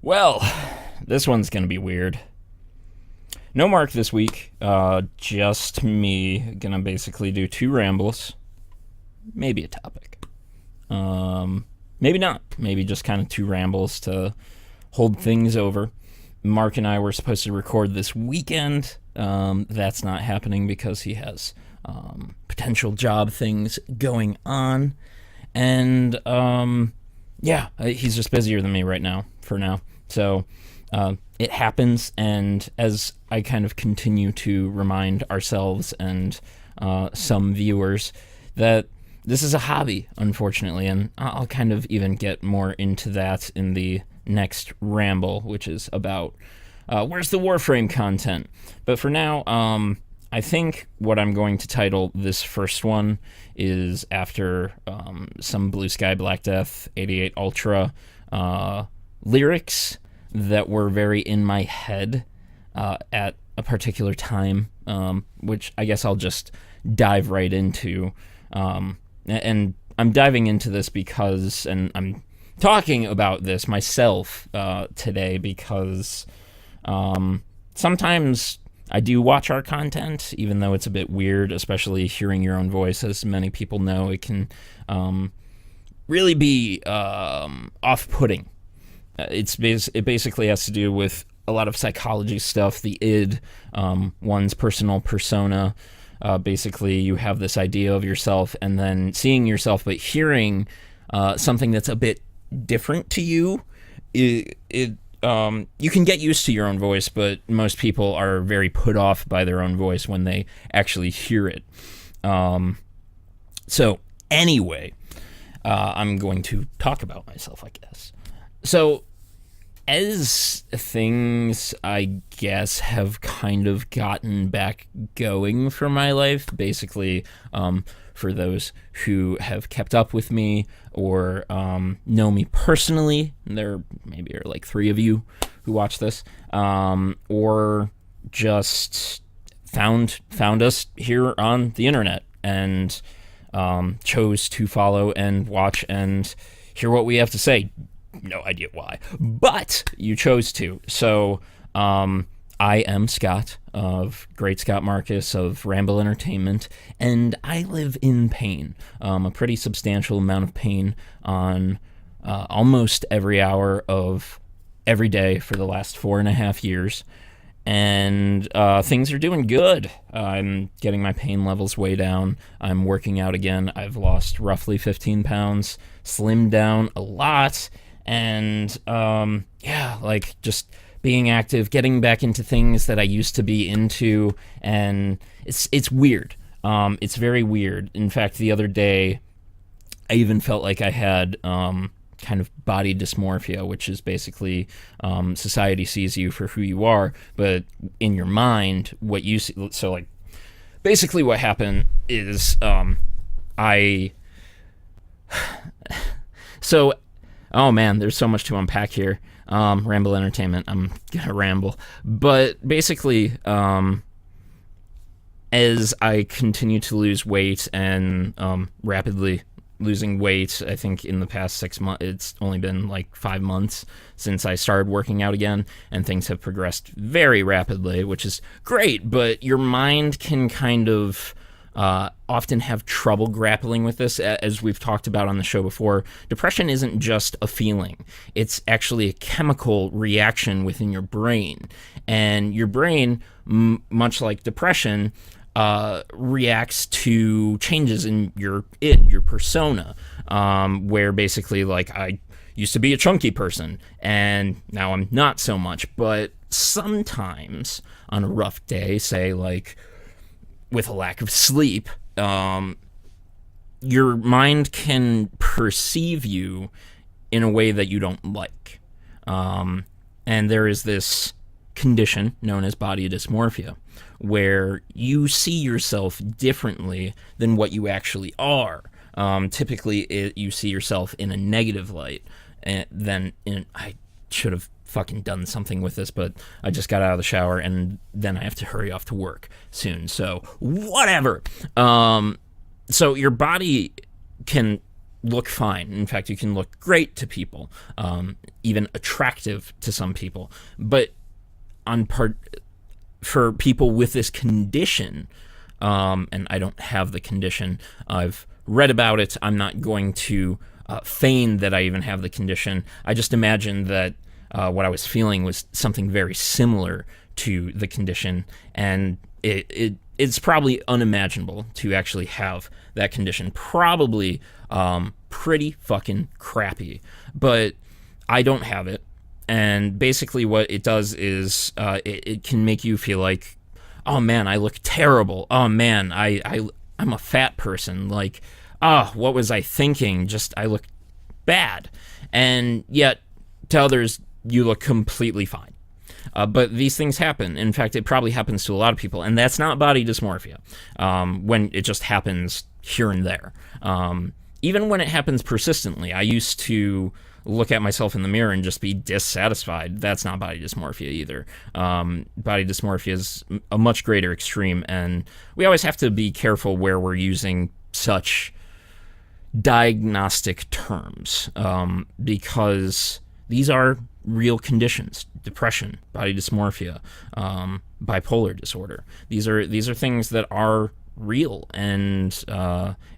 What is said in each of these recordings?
Well, this one's going to be weird. No Mark this week. Just me. Gonna basically do two rambles. Maybe a topic. Maybe not. Maybe just kind of two rambles to hold things over. Mark and I were supposed to record this weekend. That's not happening because he has potential job things going on. And yeah, he's just busier than me right now, for now. So it happens, and as I kind of continue to remind ourselves and some viewers that this is a hobby, unfortunately, and I'll kind of even get more into that in the next ramble, which is about where's the Warframe content. But for now, I think what I'm going to title this first one is after some Blue Sky Black Death 88 Ultra lyrics that were very in my head at a particular time, which I guess I'll just dive right into. And I'm diving into this because, and I'm talking about this myself today because sometimes I do watch our content, even though it's a bit weird, especially hearing your own voice. As many people know, it can really be off-putting. It basically has to do with a lot of psychology stuff, the id, one's personal persona. Basically, you have this idea of yourself, and then seeing yourself, but hearing something that's a bit different to you. You can get used to your own voice, but most people are very put off by their own voice when they actually hear it. So anyway, I'm going to talk about myself, I guess. So, as things, I guess, have kind of gotten back going for my life, basically, for those who have kept up with me or know me personally, there maybe are like 3 of you who watch this, or just found us here on the internet and chose to follow and watch and hear what we have to say. No idea why, but you chose to. So I am Scott of Great Scott Marcus of Ramble Entertainment, and I live in pain, a pretty substantial amount of pain on almost every hour of every day for the last 4.5 years. And things are doing good. I'm getting my pain levels way down. I'm working out again. I've lost roughly 15 pounds, slimmed down a lot. And yeah, like just being active, getting back into things that I used to be into, and it's weird. It's very weird. In fact, the other day, I even felt like I had kind of body dysmorphia, which is basically society sees you for who you are, but in your mind, what you see. So like, basically, what happened is so. Oh man, there's so much to unpack here. Ramble Entertainment, I'm gonna ramble. But basically, as I continue to lose weight and rapidly losing weight, I think in the past 6 months, it's only been like 5 months since I started working out again, and things have progressed very rapidly, which is great, but your mind can kind of often have trouble grappling with this. As we've talked about on the show before, depression isn't just a feeling. It's actually a chemical reaction within your brain. And your brain, much like depression, reacts to changes in your persona, where basically, like, I used to be a chunky person, and now I'm not so much. But sometimes, on a rough day, say, like, with a lack of sleep, your mind can perceive you in a way that you don't like. And there is this condition known as body dysmorphia, where you see yourself differently than what you actually are. Typically, you see yourself in a negative light. I should have fucking done something with this, but I just got out of the shower and then I have to hurry off to work soon, so whatever. So your body can look fine. In fact, you can look great to people, even attractive to some people. But for people with this condition, and I don't have the condition, I've read about it. I'm not going to feign that I even have the condition. I just imagine that what I was feeling was something very similar to the condition, and it's probably unimaginable to actually have that condition. Probably pretty fucking crappy, but I don't have it. And basically what it does is it can make you feel like, oh man, I look terrible. Oh man, I'm a fat person. Like, what was I thinking? Just, I look bad. And yet, to others, you look completely fine. But these things happen. In fact, it probably happens to a lot of people. And that's not body dysmorphia, when it just happens here and there. Even when it happens persistently, I used to look at myself in the mirror and just be dissatisfied. That's not body dysmorphia either. Body dysmorphia is a much greater extreme, and we always have to be careful where we're using such diagnostic terms, because these are real conditions: depression, body dysmorphia, bipolar disorder. These are things that are real, and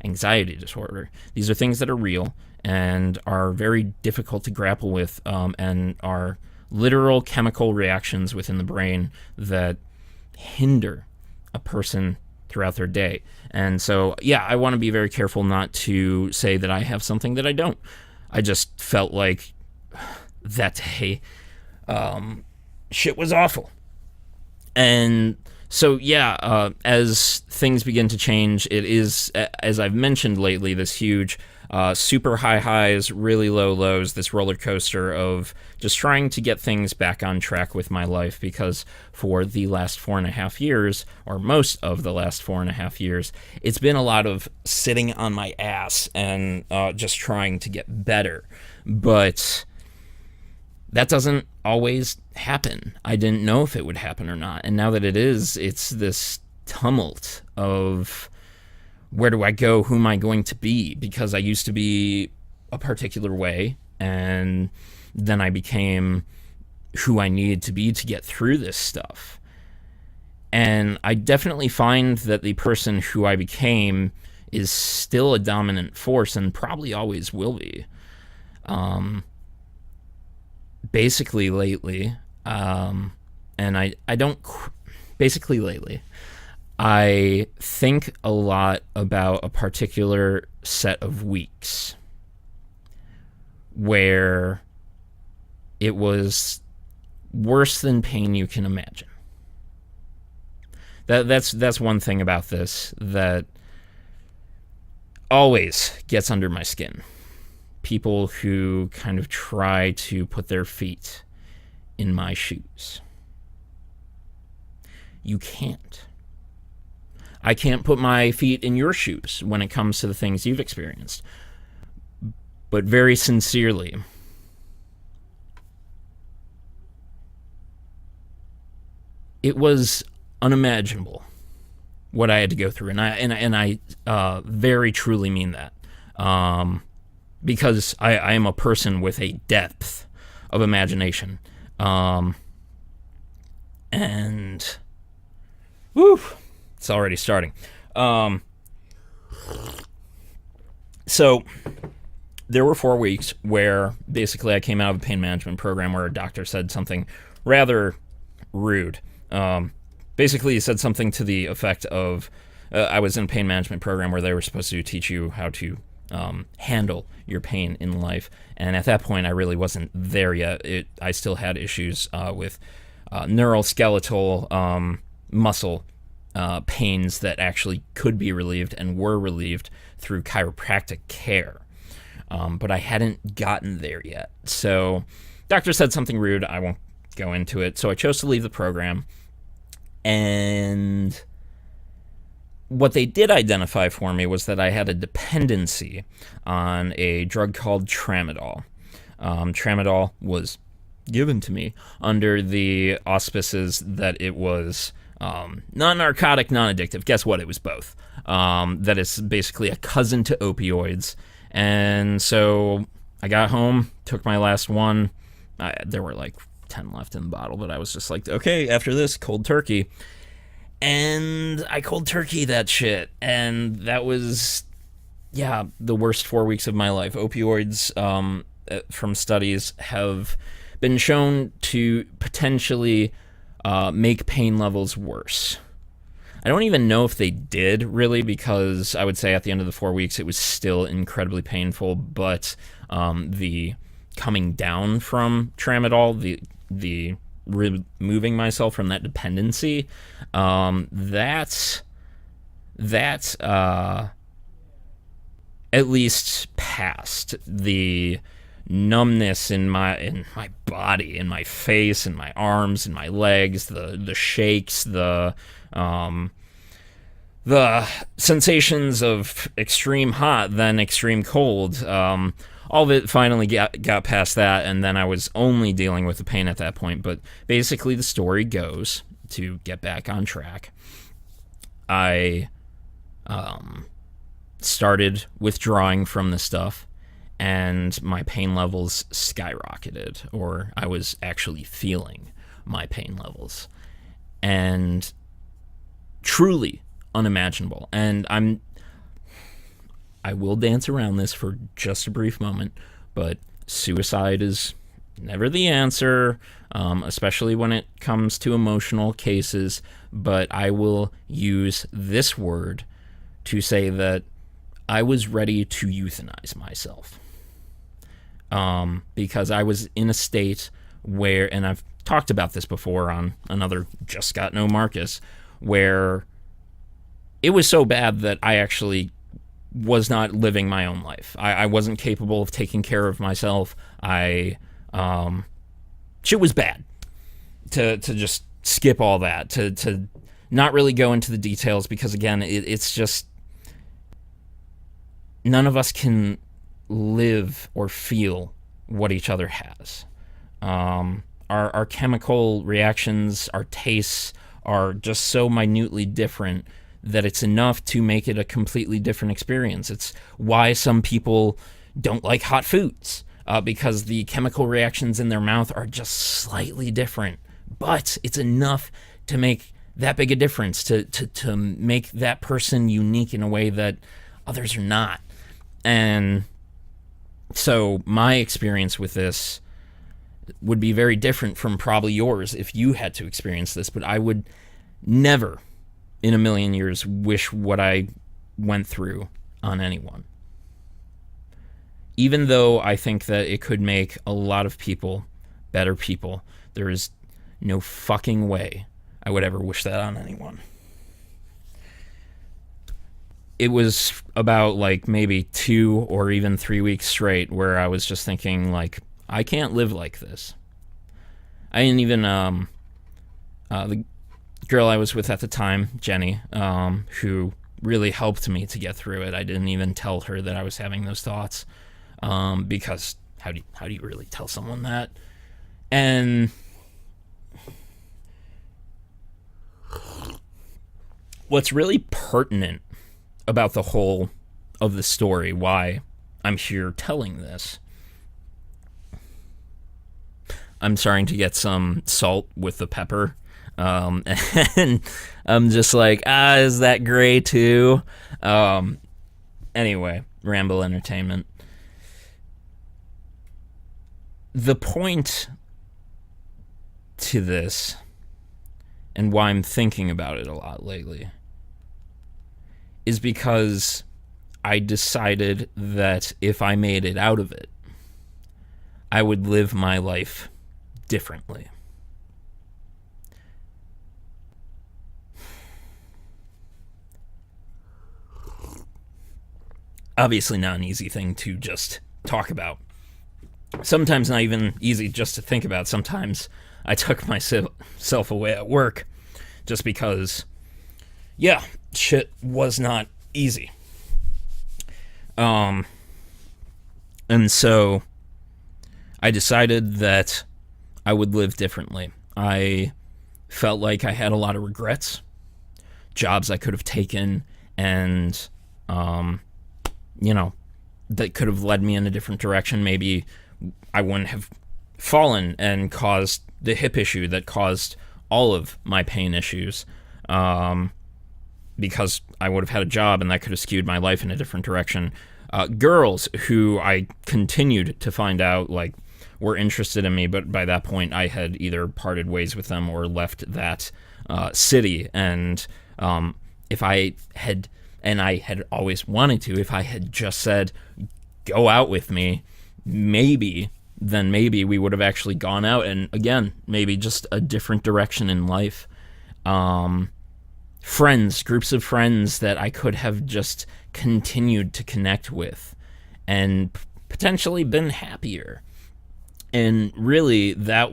anxiety disorder. These are things that are real and are very difficult to grapple with, and are literal chemical reactions within the brain that hinder a person throughout their day. And so, yeah, I want to be very careful not to say that I have something that I don't. I just felt like that day, shit was awful. And so, yeah, as things begin to change, it is, as I've mentioned lately, this huge super high highs, really low lows, this roller coaster of just trying to get things back on track with my life, because for the last 4.5 years, or most of the last 4.5 years, it's been a lot of sitting on my ass and just trying to get better. But that doesn't always happen. I didn't know if it would happen or not. And now that it is, it's this tumult of, where do I go? Who am I going to be? Because I used to be a particular way, and then I became who I needed to be to get through this stuff. And I definitely find that the person who I became is still a dominant force, and probably always will be. Basically lately, I think a lot about a particular set of weeks where it was worse than pain you can imagine. That's one thing about this that always gets under my skin. People who kind of try to put their feet in my shoes. You can't. I can't put my feet in your shoes when it comes to the things you've experienced. But very sincerely, it was unimaginable what I had to go through, and I very truly mean that, because I am a person with a depth of imagination, and woo. It's already starting. So there were 4 weeks where basically I came out of a pain management program where a doctor said something rather rude. Basically, he said something to the effect of, I was in a pain management program where they were supposed to teach you how to handle your pain in life. And at that point, I really wasn't there yet. I still had issues with neuroskeletal muscle pains that actually could be relieved and were relieved through chiropractic care. But I hadn't gotten there yet. So doctor said something rude. I won't go into it. So I chose to leave the program. And what they did identify for me was that I had a dependency on a drug called tramadol. Tramadol was given to me under the auspices that it was non-narcotic, non-addictive. Guess what? It was both. That is basically a cousin to opioids, And so I got home, took my last one. There were like 10 left in the bottle, but I was just like, okay, after this, cold turkey. And I cold turkey that shit. And that was, the worst 4 weeks of my life. Opioids, from studies, have been shown to potentially make pain levels worse. I don't even know if they did, really, because I would say at the end of the 4 weeks it was still incredibly painful, but the coming down from tramadol, the removing myself from that dependency, that at least passed. The numbness in my body, in my face, in my arms, in my legs, the shakes, the sensations of extreme hot, then extreme cold, all of it finally got past that, and then I was only dealing with the pain at that point. But basically the story goes, to get back on track, I started withdrawing from the stuff, and my pain levels skyrocketed, or I was actually feeling my pain levels. And truly unimaginable. And I will dance around this for just a brief moment, but suicide is never the answer, especially when it comes to emotional cases. But I will use this word to say that I was ready to euthanize myself. Because I was in a state where, and I've talked about this before on another Just Got No Marcus, where it was so bad that I actually was not living my own life. I wasn't capable of taking care of myself. Shit was bad. To just skip all that, to not really go into the details, because again, it's just, none of us can live or feel what each other has. Our chemical reactions, our tastes are just so minutely different that it's enough to make it a completely different experience. It's why some people don't like hot foods, because the chemical reactions in their mouth are just slightly different. But it's enough to make that big a difference, to make that person unique in a way that others are not. And so my experience with this would be very different from probably yours if you had to experience this, but I would never in a million years wish what I went through on anyone. Even though I think that it could make a lot of people better people, there is no fucking way I would ever wish that on anyone. It was about like maybe 2 or even 3 weeks straight where I was just thinking, like, I can't live like this. I didn't even, the girl I was with at the time, Jenny, who really helped me to get through it. I didn't even tell her that I was having those thoughts, because how do you really tell someone that? And what's really pertinent about the whole of the story, why I'm here telling this, I'm starting to get some salt with the pepper, and I'm just like, is that gray too? Anyway, Ramble Entertainment. The point to this, and why I'm thinking about it a lot lately, is because I decided that if I made it out of it, I would live my life differently. Obviously not an easy thing to just talk about. Sometimes not even easy just to think about. Sometimes I took myself away at work just because, shit was not easy. And so I decided that I would live differently. I felt like I had a lot of regrets, jobs I could have taken and, that could have led me in a different direction. Maybe I wouldn't have fallen and caused the hip issue that caused all of my pain issues, because I would have had a job and that could have skewed my life in a different direction. Girls who I continued to find out were interested in me, but by that point I had either parted ways with them or left that city. And if I had, and I had always wanted to, if I had just said, go out with me, maybe we would have actually gone out, and again, maybe just a different direction in life. Groups of friends that I could have just continued to connect with and potentially been happier. And really, that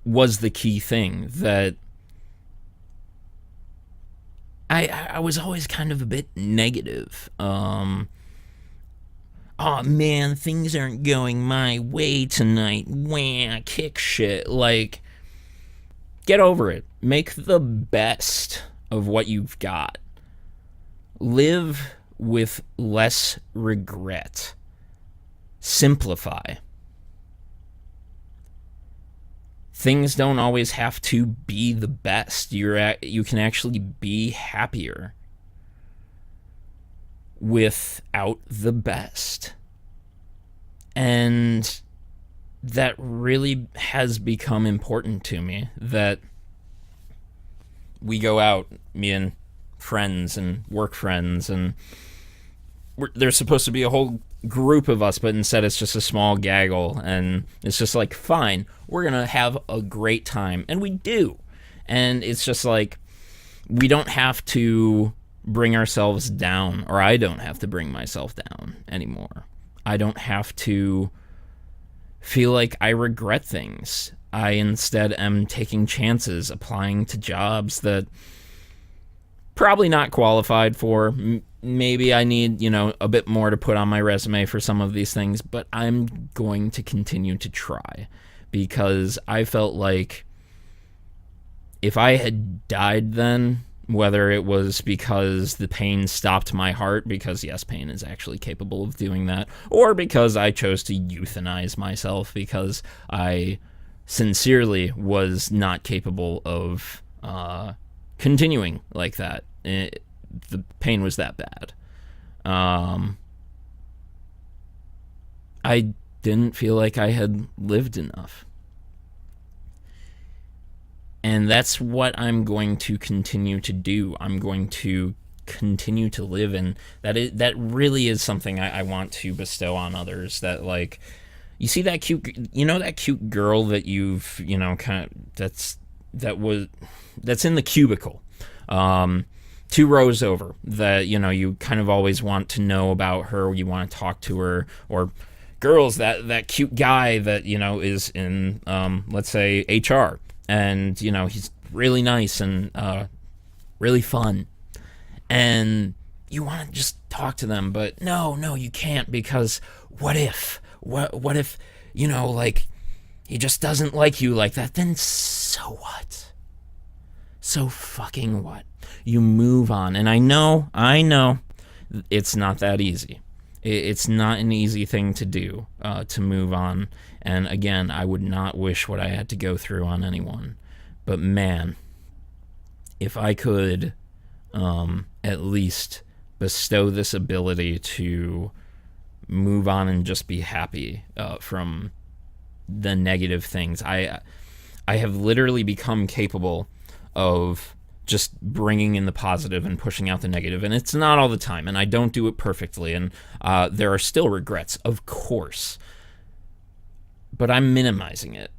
was the key thing, that I was always kind of a bit negative. Oh man, things aren't going my way tonight. Wah, kick shit. Get over it. Make the best of what you've got. Live with less regret. Simplify. Things don't always have to be the best. You can actually be happier without the best. And that really has become important to me, that we go out, me and friends and work friends, and there's supposed to be a whole group of us, but instead it's just a small gaggle, and it's just fine, we're gonna have a great time, and we do. And it's just we don't have to bring ourselves down, or I don't have to bring myself down anymore. I don't have to feel like I regret things. I instead am taking chances, applying to jobs that probably not qualified for. Maybe I need, a bit more to put on my resume for some of these things, but I'm going to continue to try, because I felt like if I had died then, whether it was because the pain stopped my heart, because yes, pain is actually capable of doing that, or because I chose to euthanize myself because I sincerely was not capable of continuing like that. The pain was that bad. I didn't feel like I had lived enough. And that's what I'm going to continue to do. I'm going to continue to live, and that really is something I want to bestow on others. That you see that cute girl that you've that's in the cubicle, 2 rows over, that you kind of always want to know about her, you want to talk to her, or girls, that cute guy that is in let's say HR. And, he's really nice and really fun. And you want to just talk to them, but no, you can't, because what if? What if, he just doesn't like you like that? Then so what? So fucking what? You move on. And I know, it's not that easy. It's not an easy thing to do, to move on. And again, I would not wish what I had to go through on anyone. But man, if I could at least bestow this ability to move on and just be happy from the negative things, I have literally become capable of just bringing in the positive and pushing out the negative. And it's not all the time, and I don't do it perfectly, and there are still regrets, of course. But I'm minimizing it,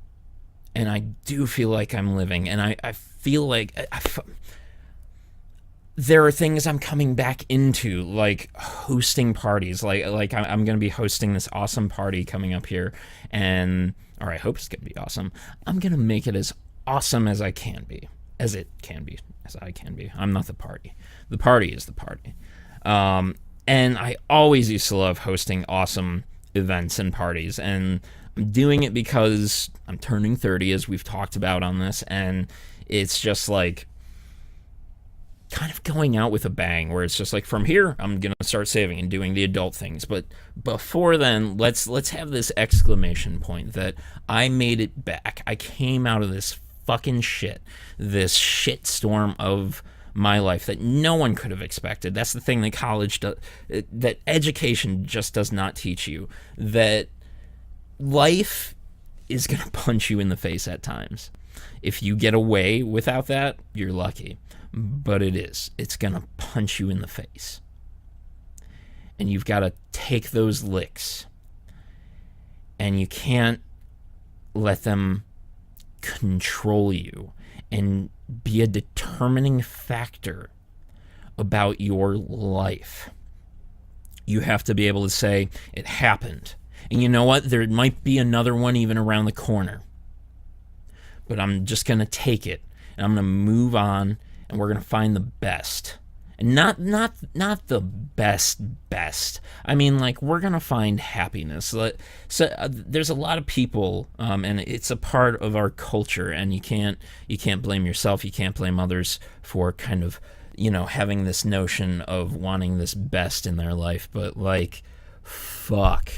and I do feel like I'm living, and I feel like there are things I'm coming back into, like hosting parties. Like I'm going to be hosting this awesome party coming up here, or I hope it's going to be awesome. I'm going to make it as awesome as I can be, as I can be. I'm not the party. The party is the party. And I always used to love hosting awesome events and parties, and I'm doing it because I'm turning 30, as we've talked about on this, and it's just kind of going out with a bang, where it's just like, from here I'm gonna start saving and doing the adult things. But before then, let's have this exclamation point that I made it back. I came out of this fucking shit, this shit storm of my life that no one could have expected. That's the thing that college does, that education just does not teach you, that life is going to punch you in the face at times. If you get away without that, you're lucky. But it's going to punch you in the face. And you've got to take those licks. And you can't let them control you and be a determining factor about your life. You have to be able to say, it happened. And you know what? There might be another one even around the corner. But I'm just going to take it. And I'm going to move on. And we're going to find the best. And not the best. I mean, like, we're going to find happiness. So there's a lot of people, and it's a part of our culture, and you can't blame yourself, you can't blame others for kind of, having this notion of wanting this best in their life. But, like, fuck.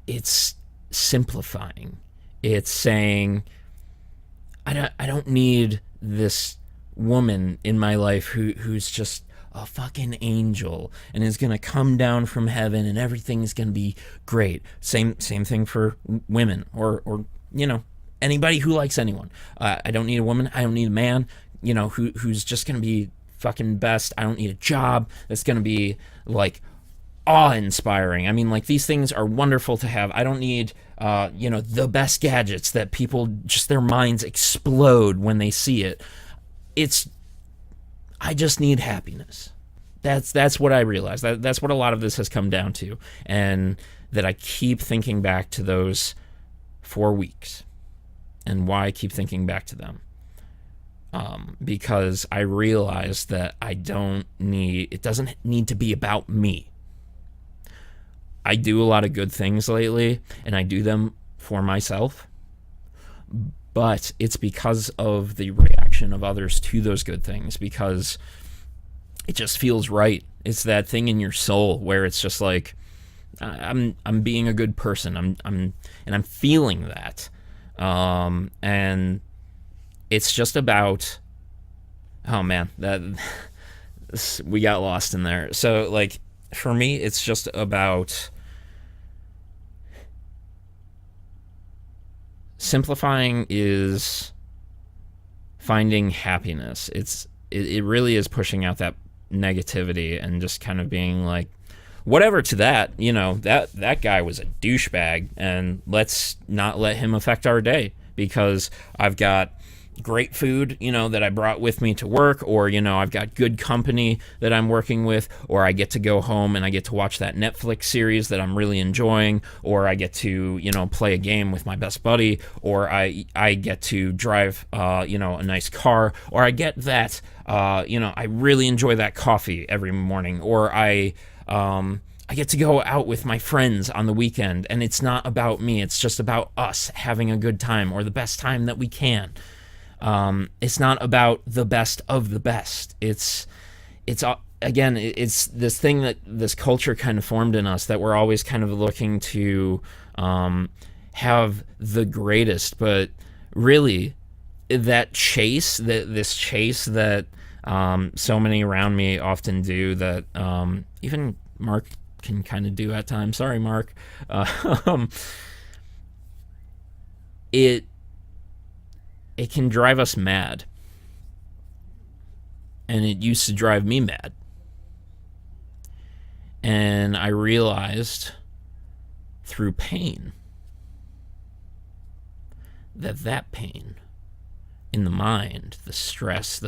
It's simplifying. It's saying, I don't need this woman in my life who's just a fucking angel and is gonna come down from heaven and everything's gonna be great. Same thing for women or anybody who likes anyone. I don't need a woman. I don't need a man. Who's just gonna be fucking best. I don't need a job that's gonna be like awe-inspiring. I mean, like, these things are wonderful to have. I don't need the best gadgets that people just, their minds explode when they see it. I just need happiness. That's what I realized. That's what a lot of this has come down to. And that I keep thinking back to those 4 weeks and why I keep thinking back to them. Because I realized that it doesn't need to be about me. I do a lot of good things lately, and I do them for myself, but it's because of the reaction of others to those good things, because it just feels right. It's that thing in your soul where it's just like, I'm being a good person. I'm feeling that, and it's just about, oh man, we got lost in there. So, like, for me, it's just about simplifying is finding happiness. It really is pushing out that negativity and just kind of being like, whatever to that, that guy was a douchebag, and let's not let him affect our day because I've got great food, that I brought with me to work, or, I've got good company that I'm working with, or I get to go home and I get to watch that Netflix series that I'm really enjoying, or I get to, play a game with my best buddy, or I get to drive, a nice car, or I get that, I really enjoy that coffee every morning, or I get to go out with my friends on the weekend, and it's not about me, it's just about us having a good time, or the best time that we can. It's not about the best of the best. It's this thing that this culture kind of formed in us, that we're always kind of looking to have the greatest, but really this chase that so many around me often do, that even Mark can kind of do at times. Sorry, Mark. It can drive us mad. And it used to drive me mad. And I realized through pain that pain in the mind, the stress,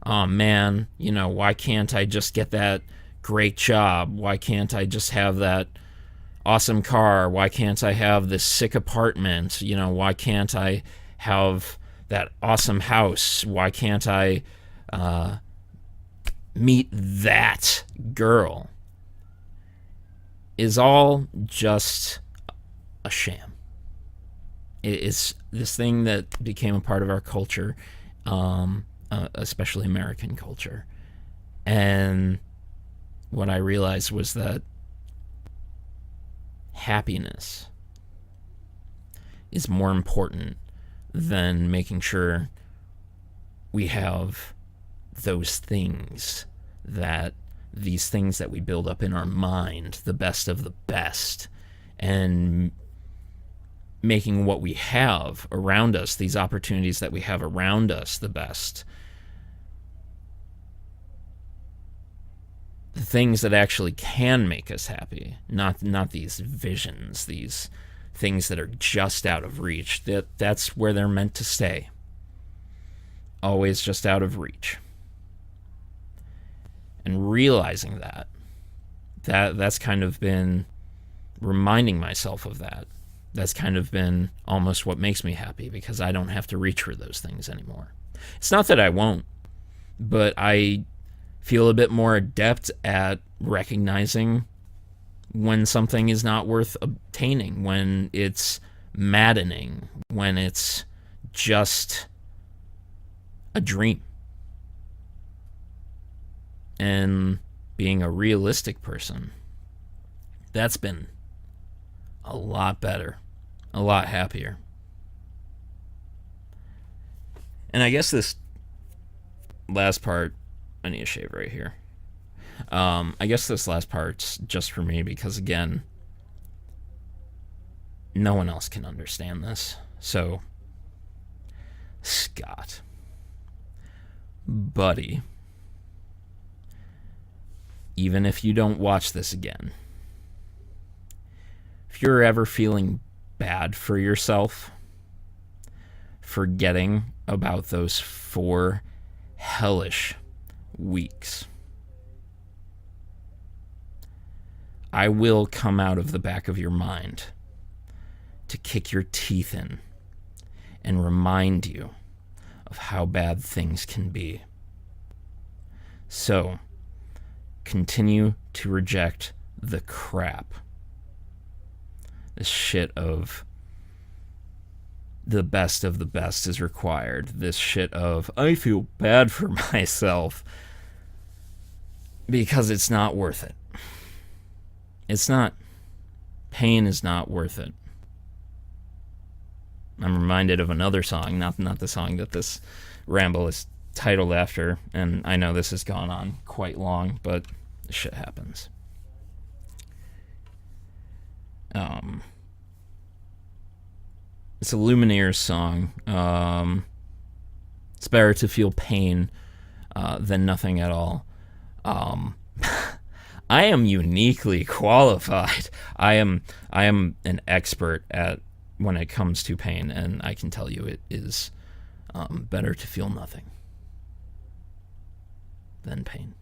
oh man, why can't I just get that great job? Why can't I just have that awesome car? Why can't I have this sick apartment? Why can't I have that awesome house? Why can't I meet that girl? Is all just a sham. It's this thing that became a part of our culture, especially American culture. And what I realized was that happiness is more important than making sure we have those things, that these things that we build up in our mind, the best of the best, and making what we have around us, these opportunities that we have around us, the best. The things that actually can make us happy, not these visions, these things that are just out of reach. That's where they're meant to stay. Always just out of reach. And realizing that's kind of been reminding myself of that. That's kind of been almost what makes me happy, because I don't have to reach for those things anymore. It's not that I won't, but I feel a bit more adept at recognizing when something is not worth obtaining, when it's maddening, when it's just a dream. And being a realistic person, that's been a lot better, a lot happier. And I guess this last part, I need a shave right here. I guess this last part's just for me because, again, no one else can understand this. So, Scott, buddy, even if you don't watch this again, if you're ever feeling bad for yourself, forgetting about those 4 hellish weeks, I will come out of the back of your mind to kick your teeth in and remind you of how bad things can be. So, continue to reject the crap. This shit of the best is required. This shit of, I feel bad for myself, because it's not worth it. It's not. Pain is not worth it. I'm reminded of another song, not the song that this ramble is titled after, and I know this has gone on quite long, but this shit happens. It's a Lumineers song. It's better to feel pain than nothing at all. I am uniquely qualified. I am an expert at when it comes to pain, and I can tell you it is better to feel nothing than pain.